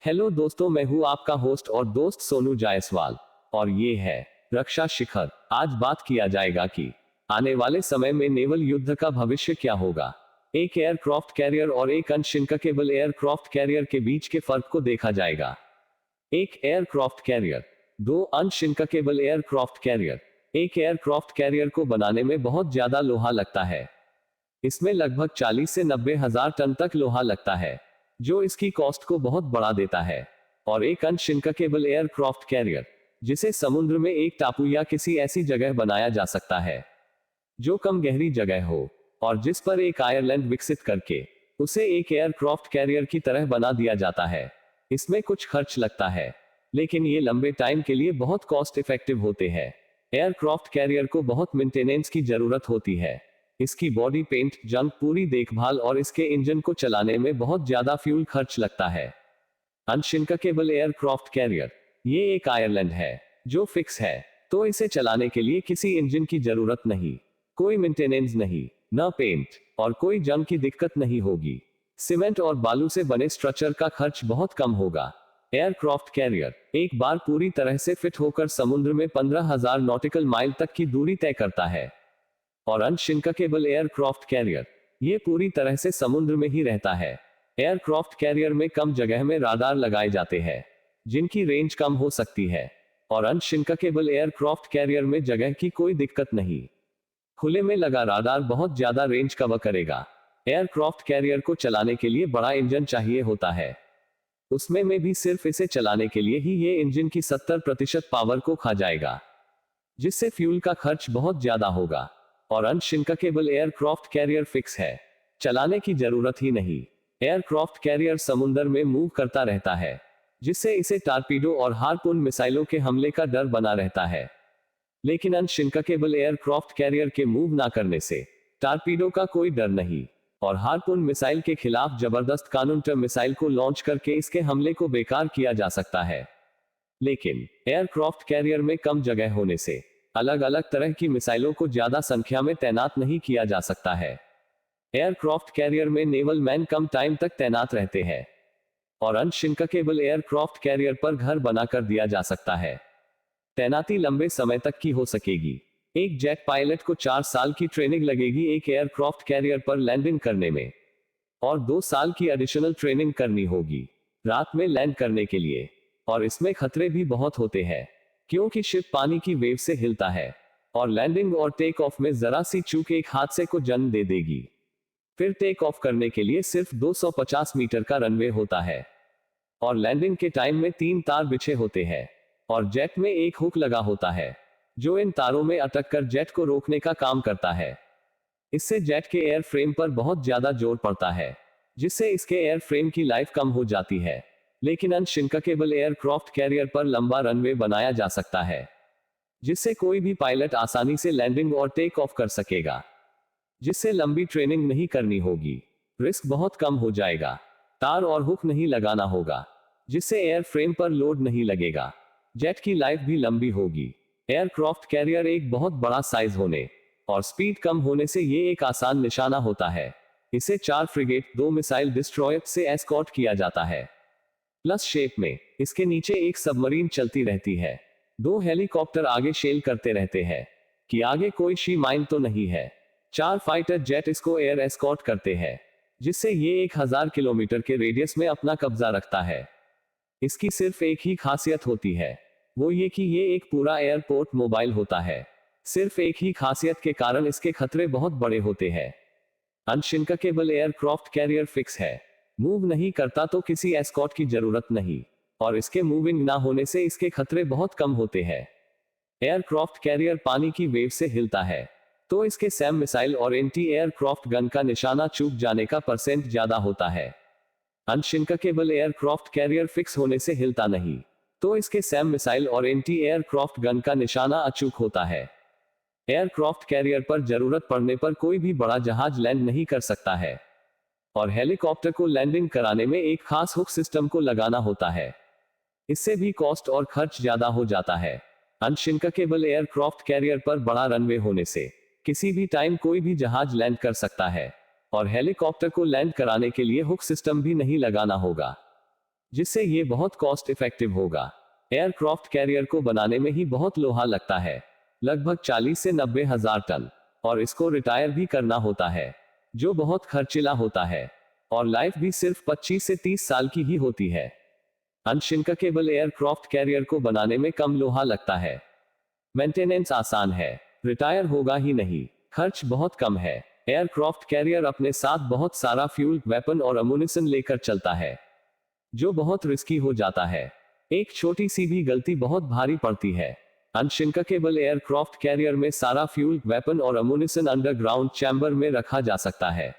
Hello दोस्तों, मैं हूं आपका होस्ट और दोस्त सोनू जायसवाल। और ये है रक्षा शिखर। आज बात किया जाएगा कि आने वाले समय में नेवल युद्ध का भविष्य क्या होगा। एक एयरक्राफ्ट कैरियर और एक अनशिंककेबल एयरक्राफ्ट कैरियर के बीच के फर्क को देखा जाएगा। एक एयरक्राफ्ट कैरियर, दो अनशिंककेबल एयरक्राफ्ट कैरियर। एक एयरक्राफ्ट कैरियर को बनाने में बहुत ज्यादा लोहा लगता है। इसमें लगभग 40 से 90 हजार टन तक लोहा लगता है, जो इसकी कॉस्ट को बहुत बढ़ा देता है। और एक अनशिंककेबल एयरक्राफ्ट कैरियर, जिसे समुद्र में एक टापू या किसी ऐसी जगह बनाया जा सकता है जो कम गहरी जगह हो, और जिस पर एक आयरलैंड विकसित करके उसे एक एयरक्राफ्ट कैरियर की तरह बना दिया जाता है। इसमें कुछ खर्च लगता है, लेकिन ये लंबे टाइम के लिए बहुत कॉस्ट इफेक्टिव होते हैं। एयरक्राफ्ट कैरियर को बहुत मेंटेनेंस की जरूरत होती है। इसकी बॉडी पेंट, जंग, पूरी देखभाल और इसके इंजन को चलाने में बहुत ज्यादा फ्यूल खर्च लगता है। अनशिंककेबल एयरक्राफ्ट कैरियर, ये एक आयरलैंड है जो फिक्स है, तो इसे चलाने के लिए किसी इंजन की जरूरत नहीं, कोई मेंटेनेंस नहीं, न पेंट और कोई जंग की दिक्कत नहीं होगी। सीमेंट और बालू से बने स्ट्रक्चर का खर्च बहुत कम होगा। एयरक्राफ्ट कैरियर एक बार पूरी तरह से फिट होकर समुद्र में 15,000 नॉटिकल माइल तक की दूरी तय करता है। और अनशिंककेबल एयरक्राफ्ट कैरियर, ये पूरी तरह से समुद्र में ही रहता है। एयरक्राफ्ट कैरियर में कम जगह में राडार लगाए जाते हैं, जिनकी रेंज कम हो सकती है। और अनशिंककेबल एयरक्राफ्ट कैरियर में जगह की कोई दिक्कत नहीं। खुले में लगा राडार बहुत ज्यादा रेंज कवर करेगा। एयरक्राफ्ट कैरियर को चलाने के लिए बड़ा इंजन चाहिए होता है। उसमें में भी सिर्फ इसे चलाने के लिए ही ये इंजन की 70% पावर को खा जाएगा, जिससे फ्यूल का खर्च बहुत ज्यादा होगा। और अनशिंककेबल एयरक्राफ्ट कैरियर फिक्स है, चलाने की जरूरत ही नहीं। एयरक्राफ्ट कैरियर समुद्र में मूव करता रहता है, जिससे इसे टारपीडो और हार्पून मिसाइलों के हमले का डर बना रहता है। लेकिन अनशिंककेबल एयरक्राफ्ट कैरियर के मूव ना करने से टारपीडो का कोई डर नहीं, और हार्पून मिसाइल के खिलाफ जबरदस्त काउंटर मिसाइल को लॉन्च करके इसके हमले को बेकार किया जा सकता है। लेकिन एयरक्राफ्ट कैरियर में कम जगह होने से अलग अलग तरह की मिसाइलों को ज्यादा संख्या में तैनात नहीं किया जा सकता है। एयरक्राफ्ट कैरियर में नेवल मैन कम टाइम तक तैनात रहते हैं, और अनशिंककेबल एयरक्राफ्ट कैरियर पर घर बनाकर दिया जा सकता है। तैनाती लंबे समय तक की हो सकेगी। एक जेट पायलट को 4 साल की ट्रेनिंग लगेगी एक एयरक्राफ्ट कैरियर पर लैंडिंग करने में, और 2 साल की एडिशनल ट्रेनिंग करनी होगी रात में लैंड करने के लिए। और इसमें खतरे भी बहुत होते हैं, क्योंकि शिप पानी की वेव से हिलता है, और लैंडिंग और टेक ऑफ में जरा सी चूक एक हादसे को जन्म दे देगी। फिर टेक ऑफ करने के लिए सिर्फ 250 मीटर का रनवे होता है, और लैंडिंग के टाइम में 3 तार बिछे होते हैं, और जेट में एक हुक लगा होता है, जो इन तारों में अटक कर जेट को रोकने का काम करता है। इससे जेट के एयर फ्रेम पर बहुत ज्यादा जोर पड़ता है, जिससे इसके एयर फ्रेम की लाइफ कम हो जाती है। लेकिन अनशिंककेबल एयरक्राफ्ट कैरियर पर लंबा रनवे बनाया जा सकता है, जिससे कोई भी पायलट आसानी से लैंडिंग और टेक ऑफ कर सकेगा, जिससे लंबी ट्रेनिंग नहीं करनी होगी। रिस्क बहुत कम हो जाएगा। तार और हुक नहीं लगाना होगा, जिससे एयर फ्रेम पर लोड नहीं लगेगा। जेट की लाइफ भी लंबी होगी। एयरक्राफ्ट कैरियर एक बहुत बड़ा साइज होने और स्पीड कम होने से ये एक आसान निशाना होता है। इसे 4 फ्रिगेट, 2 मिसाइल डिस्ट्रॉयर से एस्कॉर्ट किया जाता है। प्लस शेप में इसके नीचे एक सबमरीन चलती रहती है। 2 हेलीकॉप्टर आगे शेल करते रहते हैं कि आगे कोई शी माइन तो नहीं है। 4 फाइटर जेट इसको एयर एस्कॉर्ट करते हैं, जिससे ये 1000 किलोमीटर के रेडियस में अपना कब्जा रखता है। इसकी सिर्फ एक ही खासियत होती है, वो ये कि ये एक पूरा एयरपोर्ट मोबाइल होता है। सिर्फ एक ही खासियत के कारण इसके खतरे बहुत बड़े होते हैं। अनशिंककेबल एयरक्राफ्ट कैरियर फिक्स है, मूव नहीं करता तो किसी एस्कॉर्ट की जरूरत नहीं, और इसके मूविंग ना होने से इसके खतरे बहुत कम होते हैं। एयरक्राफ्ट कैरियर पानी की वेव से हिलता है, तो इसके सैम मिसाइल और एंटी एयरक्राफ्ट गन का निशाना चूक जाने का परसेंट ज्यादा होता है। अनशिंककेबल एयरक्राफ्ट कैरियर फिक्स होने से हिलता नहीं, तो इसके सैम मिसाइल और एंटी एयरक्राफ्ट गन का निशाना अचूक होता है। एयरक्राफ्ट कैरियर पर जरूरत पड़ने पर कोई भी बड़ा जहाज लैंड नहीं कर सकता है, और हेलीकॉप्टर को लैंडिंग कराने में एक खास हुक सिस्टम को लगाना होता है। इससे भी कॉस्ट और खर्च ज्यादा हो जाता है। अनशिंककेबल एयरक्राफ्ट कैरियर पर बड़ा रनवे होने से किसी भी टाइम कोई भी जहाज लैंड कर सकता है, और हेलीकॉप्टर को लैंड कराने के लिए हुक सिस्टम भी नहीं लगाना होगा। जिससे ये बहुत कॉस्ट इफेक्टिव होगा। एयरक्राफ्ट कैरियर को बनाने में ही बहुत लोहा लगता है, लगभग 40 से 90 हजार टन, और इसको रिटायर भी करना होता है, जो बहुत खर्चीला होता है, और लाइफ भी सिर्फ 25 से 30 साल की ही होती है। अनसिंकेबल एयरक्राफ्ट कैरियर को बनाने में कम लोहा लगता है, मेंटेनेंस आसान है, रिटायर होगा ही नहीं, खर्च बहुत कम है। एयरक्राफ्ट कैरियर अपने साथ बहुत सारा फ्यूल, वेपन और अम्युनिशन लेकर चलता है, जो बहुत रिस्की हो जाता है। एक छोटी सी भी गलती बहुत भारी पड़ती है। अनसिंकेबल एयरक्राफ्ट कैरियर में सारा फ्यूल, वेपन और अम्युनिशन अंडरग्राउंड चैम्बर में रखा जा सकता है,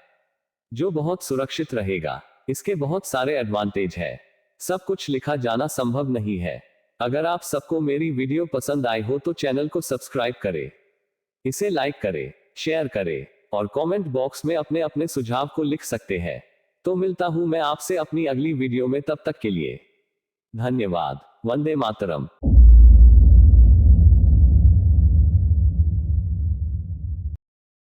जो बहुत सुरक्षित रहेगा। इसके बहुत सारे एडवांटेज है। सब कुछ लिखा जाना संभव नहीं है। अगर आप सबको मेरी वीडियो पसंद आई हो तो चैनल को सब्सक्राइब करें, इसे लाइक करें, शेयर करें, और कमेंट बॉक्स में अपने अपने सुझाव को लिख सकते हैं। तो मिलता हूं मैं आपसे अपनी अगली वीडियो में, तब तक के लिए धन्यवाद। वंदे मातरम।